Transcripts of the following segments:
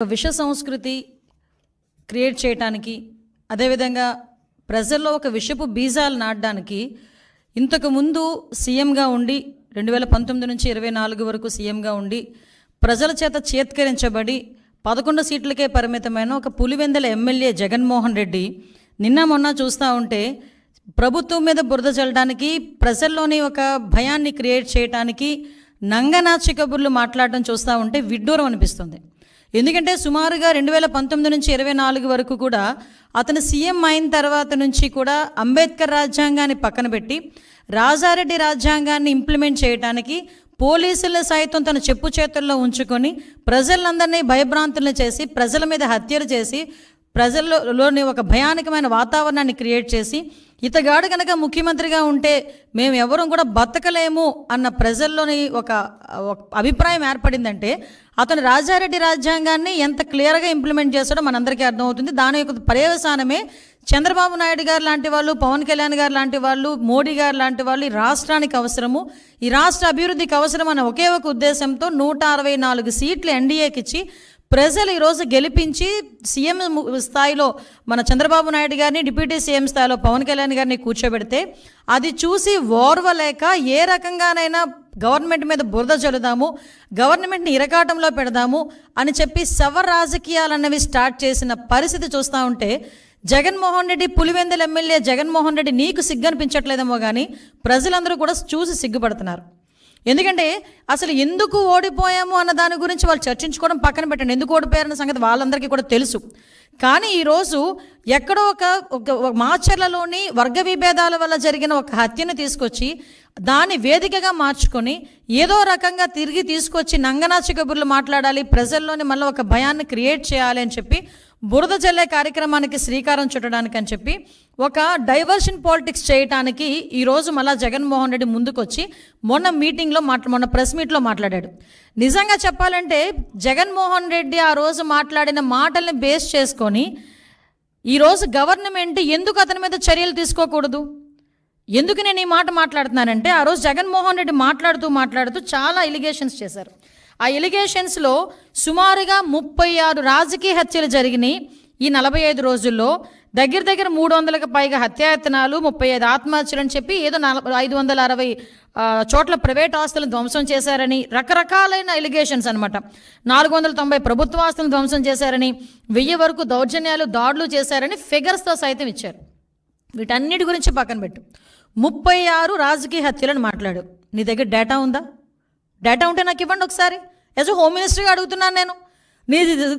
విష సంస్కృతి క్రియేట్ చేయడానికి, అదేవిధంగా ప్రజల్లో ఒక విషపు బీజాలు నాటడానికి ఇంతకుముందు సీఎంగా ఉండి 2019 నుంచి 24 వరకు సీఎంగా ఉండి ప్రజల చేత చేత్కరించబడి 11 సీట్లకే పరిమితమైన ఒక పులివెందుల ఎమ్మెల్యే జగన్మోహన్ రెడ్డి నిన్న మొన్న చూస్తూ ఉంటే ప్రభుత్వం మీద బురద చల్లడానికి, ప్రజల్లోని ఒక భయాన్ని క్రియేట్ చేయడానికి నంగనాచి కబుర్లు మాట్లాడడం చూస్తూ ఉంటే విడ్డూరం అనిపిస్తుంది. ఎందుకంటే సుమారుగా 2019 నుంచి 24 వరకు కూడా అతను సీఎం అయిన తర్వాత నుంచి కూడా అంబేద్కర్ రాజ్యాంగాన్ని పక్కన పెట్టి రాజారెడ్డి రాజ్యాంగాన్ని ఇంప్లిమెంట్ చేయడానికి పోలీసులను సైతం తన చెప్పు చేతుల్లో ఉంచుకొని ప్రజలందరినీ భయభ్రాంతులను చేసి, ప్రజల మీద హత్యలు చేసి, ప్రజల్లోని ఒక భయానకమైన వాతావరణాన్ని క్రియేట్ చేసి, ఇతగాడు కనుక ముఖ్యమంత్రిగా ఉంటే మేము ఎవరూ కూడా బతకలేము అన్న ప్రజల్లోని ఒక అభిప్రాయం ఏర్పడిందంటే అతను రాజారెడ్డి రాజ్యాంగాన్ని ఎంత క్లియర్గా ఇంప్లిమెంట్ చేస్తాడో మనందరికీ అర్థమవుతుంది. దాని యొక్క పర్యవసానమే చంద్రబాబు నాయుడు గారు లాంటి వాళ్ళు, పవన్ కళ్యాణ్ గారు లాంటి వాళ్ళు, మోడీ గారు లాంటి వాళ్ళు ఈ రాష్ట్రానికి అవసరము, ఈ రాష్ట్ర అభివృద్ధికి అవసరం అనే ఒకే ఒక ఉద్దేశంతో 164 సీట్లు ఎన్డీఏకి ఇచ్చి ప్రజలు ఈరోజు గెలిపించి సీఎం స్థాయిలో మన చంద్రబాబు నాయుడు గారిని, డిప్యూటీ సీఎం స్థాయిలో పవన్ కళ్యాణ్ గారిని కూర్చోబెడితే అది చూసి ఓర్వలేక ఏ రకంగానైనా గవర్నమెంట్ మీద బురద చల్లుదాము, గవర్నమెంట్ని ఇరకాటంలో పెడదాము అని చెప్పి శవ రాజకీయాలు అన్నవి స్టార్ట్ చేసిన పరిస్థితి చూస్తూ ఉంటే జగన్మోహన్ రెడ్డి, పులివెందుల ఎమ్మెల్యే జగన్మోహన్ రెడ్డి నీకు సిగ్గనిపించట్లేదేమో కానీ ప్రజలందరూ కూడా చూసి సిగ్గుపడుతున్నారు. ఎందుకంటే అసలు ఎందుకు ఓడిపోయాము అన్న దాని గురించి వాళ్ళు చర్చించుకోవడం పక్కన పెట్టండి. ఎందుకు ఓడిపోయారన్న సంగతి వాళ్ళందరికీ కూడా తెలుసు. కానీ ఈరోజు ఎక్కడో ఒక మాచర్లలోని వర్గ విభేదాల వల్ల జరిగిన ఒక హత్యను తీసుకొచ్చి దాన్ని వేదికగా మార్చుకొని ఏదో రకంగా తిరిగి తీసుకొచ్చి నంగనాచి కబుర్లు మాట్లాడాలి, ప్రజల్లోని మళ్ళీ ఒక భయాన్ని క్రియేట్ చేయాలి అని చెప్పి బురద జల్లే కార్యక్రమానికి శ్రీకారం చుట్టడానికి అని చెప్పి ఒక డైవర్షన్ పాలిటిక్స్ చేయడానికి ఈరోజు మళ్ళా జగన్మోహన్ రెడ్డి ముందుకొచ్చి మొన్న ప్రెస్ మీట్లో మాట్లాడాడు. నిజంగా చెప్పాలంటే జగన్మోహన్ రెడ్డి ఆ రోజు మాట్లాడిన మాటల్ని బేస్ చేసుకొని ఈరోజు గవర్నమెంట్ ఎందుకు అతని మీద చర్యలు తీసుకోకూడదు? ఎందుకు నేను ఈ మాట మాట్లాడుతున్నానంటే ఆ రోజు జగన్మోహన్ రెడ్డి మాట్లాడుతూ చాలా ఎలిగేషన్స్ చేశారు. ఆ ఎలిగేషన్స్లో సుమారుగా 36 రాజకీయ హత్యలు జరిగినాయి ఈ 45 రోజుల్లో. దగ్గర 300కు పైగా హత్యాయత్నాలు, 35 ఆత్మహత్యలు అని చెప్పి ఏదో 560 చోట్ల ప్రైవేట్ ఆస్తులను ధ్వంసం చేశారని రకరకాలైన ఎలిగేషన్స్ అనమాట. 490 ప్రభుత్వ ఆస్తులను ధ్వంసం చేశారని, 1000 వరకు దౌర్జన్యాలు, దాడులు చేశారని ఫిగర్స్తో సైతం ఇచ్చారు. వీటన్నిటి గురించి పక్కన పెట్టు. 36 రాజకీయ హత్యలను మాట్లాడు. నీ దగ్గర డేటా ఉందా? డేటా ఉంటే నాకు ఇవ్వండి ఒకసారి. యాజ్ హోమ్ మినిస్టర్గా అడుగుతున్నాను నేను.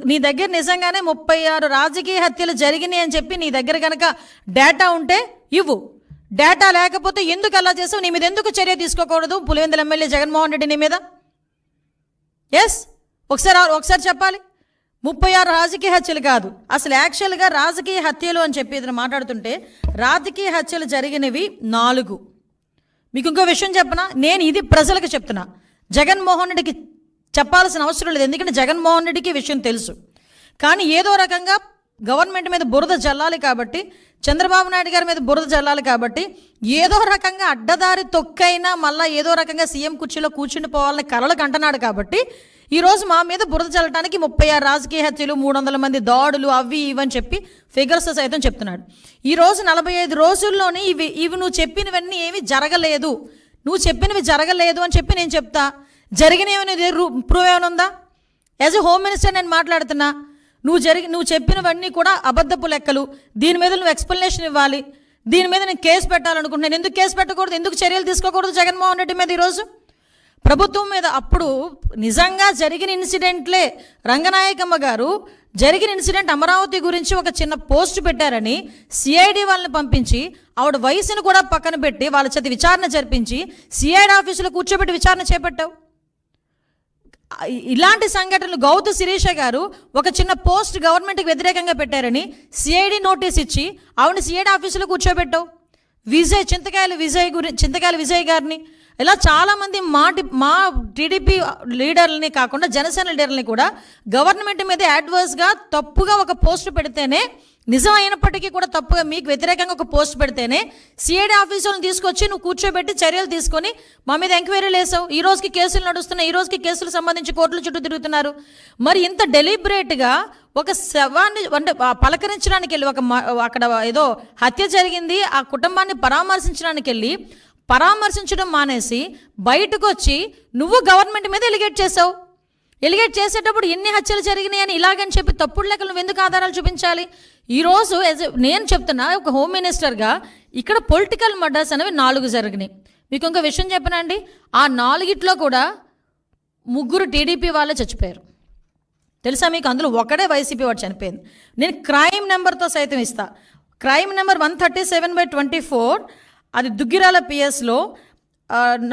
నీ దగ్గర నిజంగానే 36 రాజకీయ హత్యలు జరిగినాయి అని చెప్పి నీ దగ్గర కనుక డేటా ఉంటే ఇవ్వు. డేటా లేకపోతే ఎందుకు అలా చేసావు? నీ మీద ఎందుకు చర్య తీసుకోకూడదు పులివెందుల ఎమ్మెల్యే జగన్మోహన్ రెడ్డి నీ మీద? ఒకసారి చెప్పాలి. 36 రాజకీయ హత్యలు కాదు, అసలు యాక్చువల్గా రాజకీయ హత్యలు అని చెప్పి ఇతను మాట్లాడుతుంటే రాజకీయ హత్యలు జరిగినవి 4. మీకు ఇంకో విషయం చెప్పనా? నేను ఇది ప్రజలకు చెప్తున్నా, జగన్మోహన్ రెడ్డికి చెప్పాల్సిన అవసరం లేదు. ఎందుకంటే జగన్మోహన్ రెడ్డికి విషయం తెలుసు. కానీ ఏదో రకంగా గవర్నమెంట్ మీద బురద జల్లాలి కాబట్టి, చంద్రబాబు నాయుడు గారి మీద బురద జల్లాలి కాబట్టి ఏదో రకంగా అడ్డదారి తొక్కైనా మళ్ళీ ఏదో రకంగా సీఎం కుర్చీలో కూర్చుండిపోవాలని కలలకు అంటున్నాడు కాబట్టి ఈరోజు మా మీద బురద చల్లడానికి 36 రాజకీయ హత్యలు, 300 మంది దాడులు, అవి ఇవని చెప్పి ఫిగర్స్ సైతం చెప్తున్నాడు. ఈరోజు 45 రోజుల్లోని ఇవి నువ్వు చెప్పినవన్నీ ఏమి జరగలేదు, నువ్వు చెప్పినవి జరగలేదు అని చెప్పి నేను చెప్తా. జరిగినవి ప్రూవ్ ఏమైనా ఉందా? యాజ్ ఎ హోమ్ మినిస్టర్ నేను మాట్లాడుతున్నా. నువ్వు చెప్పినవన్నీ కూడా అబద్ధపు లెక్కలు. దీని మీద నువ్వు ఎక్స్ప్లెనేషన్ ఇవ్వాలి. దీని మీద నేను కేసు పెట్టాలనుకుంటున్నాను. ఎందుకు కేసు పెట్టకూడదు? ఎందుకు చర్యలు తీసుకోకూడదు జగన్మోహన్ రెడ్డి మీద ఈరోజు ప్రభుత్వం మీద? అప్పుడు నిజంగా జరిగిన ఇన్సిడెంట్లే రంగనాయకమ్మ గారు జరిగిన ఇన్సిడెంట్ అమరావతి గురించి ఒక చిన్న పోస్ట్ పెట్టారని సిఐడి వాళ్ళని పంపించి ఆవిడ వయసును కూడా పక్కన పెట్టి వాళ్ళ చేత విచారణ జరిపించి సిఐడి ఆఫీసులో కూర్చోబెట్టి విచారణ చేపట్టావు. ఇలాంటి సంఘటనలు గౌతు శిరీష గారు ఒక చిన్న పోస్ట్ గవర్నమెంట్కి వ్యతిరేకంగా పెట్టారని సిఐడి నోటీస్ ఇచ్చి ఆవిడని సిఐడి ఆఫీసులో కూర్చోబెట్టావు. చింతకాయల విజయ్ గారిని ఇలా చాలామంది మా టీడీపీ లీడర్లని కాకుండా జనసేన లీడర్లని కూడా గవర్నమెంట్ మీద యాడ్వర్స్గా తప్పుగా ఒక పోస్ట్ పెడితేనే, నిజం అయినప్పటికీ కూడా తప్పుగా మీకు వ్యతిరేకంగా ఒక పోస్ట్ పెడితేనే సిఐడి ఆఫీసులను తీసుకొచ్చి నువ్వు కూర్చోబెట్టి చర్యలు తీసుకొని మా మీద ఎంక్వైరీలు వేసావు. ఈ రోజుకి కేసులు నడుస్తున్నాయి, ఈ రోజుకి కేసులకు సంబంధించి కోర్టుల చుట్టూ తిరుగుతున్నారు. మరి ఇంత డెలిబరేట్గా ఒక శవాన్ని అంటే పలకరించడానికి వెళ్ళి అక్కడ ఏదో హత్య జరిగింది, ఆ కుటుంబాన్ని పరామర్శించడానికి వెళ్ళి పరామర్శించడం మానేసి బయటకు వచ్చి నువ్వు గవర్నమెంట్ మీద ఎలిగేట్ చేసావు. ఎలిగేట్ చేసేటప్పుడు ఎన్ని హత్యలు జరిగినాయి అని ఇలాగని చెప్పి తప్పుడు లెక్కలు నువ్వు ఎందుకు ఆధారాలు చూపించాలి? ఈరోజు నేను చెప్తున్నా, ఒక హోమ్ మినిస్టర్గా ఇక్కడ పొలిటికల్ మర్డర్స్ అనేవి 4 జరిగినాయి. మీకు ఇంకో విషయం చెప్పనండి, ఆ 4గిట్లో కూడా 3 టీడీపీ వాళ్ళే చచ్చిపోయారు. తెలుసా మీకు? అందులో ఒకడే వైసీపీ వాడు చనిపోయింది. నేను క్రైమ్ నెంబర్తో సైతం ఇస్తా. క్రైమ్ నెంబర్ 137/24, అది దుగ్గిరాల పిఎస్లో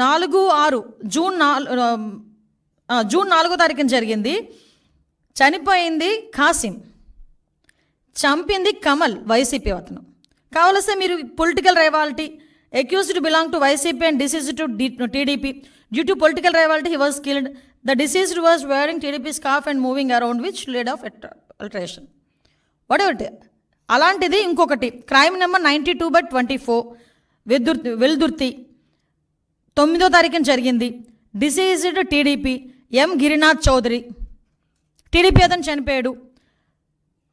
4/6 జూన్ 4వ తారీఖున జరిగింది. చనిపోయింది కాసిం, చంపింది కమల్, వైసీపీ అతను. కావలస్తే మీరు political rivalry, accused belong to YCP and deceased to TDP due to political rivalry he was killed. The deceased was wearing TDP scarf and moving around which led of alteration. Whatever. అలాంటిది ఇంకొకటి క్రైమ్ నెంబర్ 92/24 వెల్దుర్తి 9వ తారీఖున జరిగింది. Deceased TDP M Girinath Chowdary, TDP అతను చనిపోయాడు.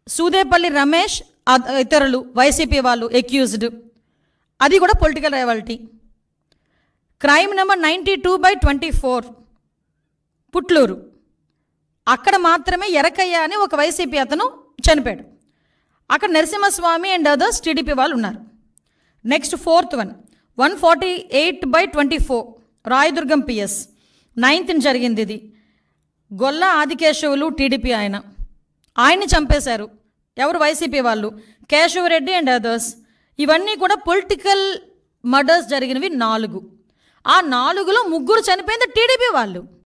సూదేపల్లి రమేష్ ఇతరులు YCP వాళ్ళు accused, అది కూడా political rivalry. Crime number 92/24 Putlur, అక్కడ మాత్రమే ఎరకయ్య అని ఒక వైసీపీ అతను చనిపోయాడు. అక్కడ నరసింహస్వామి అండ్ అదర్స్ టీడీపీ వాళ్ళు ఉన్నారు. Next 4th one 148/24 Rayadurgam PS 9th జరిగింది. ఇది గొల్ల ఆదికేశవులు టీడీపీ ఆయన్ని చంపేశారు. ఎవరు? వైసీపీ వాళ్ళు, కేశవరెడ్డి అండ్ అదర్స్. ఇవన్నీ కూడా పొలిటికల్ మర్డర్స్ జరిగినవి 4. ఆ 4లో 3 చనిపోయింది టీడీపీ వాళ్ళు.